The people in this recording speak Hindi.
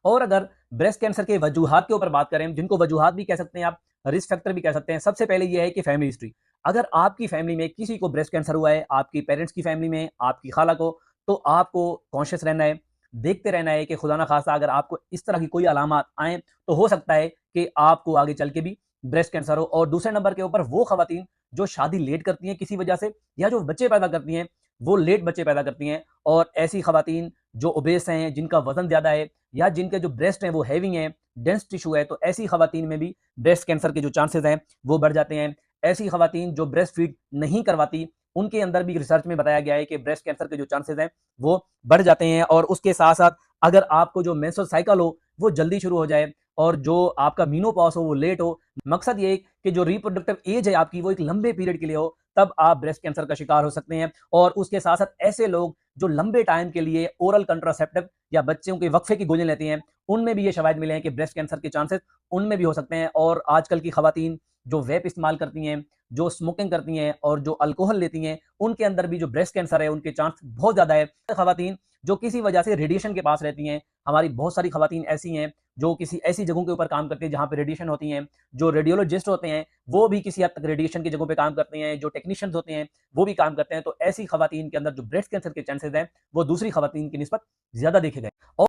और अगर ब्रेस्ट कैंसर के वजूहात के ऊपर बात करें, जिनको वजूहात भी कह सकते हैं आप, रिस्क फैक्टर भी कह सकते हैं, सबसे पहले ये है कि फैमिली हिस्ट्री। अगर आपकी फैमिली में किसी को ब्रेस्ट कैंसर हुआ है, आपकी पेरेंट्स की फैमिली में, आपकी खाला को, तो आपको कॉन्शियस रहना है, देखते रहना है कि खुदा ना खास्ता अगर आपको इस तरह की कोई अलामात आए तो हो सकता है कि आपको आगे चल के भी ब्रेस्ट कैंसर हो। और दूसरे नंबर के ऊपर वो खवातीन जो शादी लेट करती हैं किसी वजह से, या जो बच्चे पैदा करती हैं वो लेट बच्चे पैदा करती हैं, और ऐसी खवातीन जो ओबेस हैं, जिनका वजन ज्यादा है, या जिनके जो ब्रेस्ट हैं वो हैवी हैं, डेंस टिश्यू है, तो ऐसी खवातीन में भी ब्रेस्ट कैंसर के जो चांसेस हैं वो बढ़ जाते हैं। ऐसी खवातीन जो ब्रेस्ट फीड नहीं करवाती, उनके अंदर भी रिसर्च में बताया गया है कि ब्रेस्ट कैंसर के जो चांसेस हैं वो बढ़ जाते हैं। और उसके साथ साथ अगर आपको जो मेंस्ट्रुअल साइकिल हो वो जल्दी शुरू हो जाए, और जो आपका मीनोपॉज हो वो लेट हो, मकसद ये कि जो रिप्रोडक्टिव एज है आपकी वो एक लंबे पीरियड के लिए हो, तब आप ब्रेस्ट कैंसर का शिकार हो सकते हैं। और उसके साथ साथ ऐसे लोग जो लंबे टाइम के लिए ओरल कंट्रासेप्टिव या बच्चों के वक्फे की गोलियां लेती हैं, उनमें भी ये शवाहिद मिले हैं कि ब्रेस्ट कैंसर के चांसेस उनमें भी हो सकते हैं। और आजकल की खवातीन जो वेप इस्तेमाल करती हैं, जो स्मोकिंग करती हैं और जो अल्कोहल लेती हैं, उनके अंदर भी जो ब्रेस्ट कैंसर है उनके चांस बहुत ज्यादा है। खवातीन जो किसी वजह से रेडिएशन के पास रहती हैं, हमारी बहुत सारी खवातीन ऐसी हैं जो किसी ऐसी जगहों के ऊपर काम करती हैं जहां पे रेडिएशन होती हैं, जो रेडियोलॉजिस्ट होते हैं वो भी किसी हद तक रेडिएशन की जगहों पे काम करते हैं, जो टेक्नीशियंस होते हैं वो भी काम करते हैं। तो ऐसी खवातीन के अंदर जो ब्रेस्ट कैंसर के चांसेस हैं वो दूसरी खवातीन की निस्बत ज्यादा देखे गए। और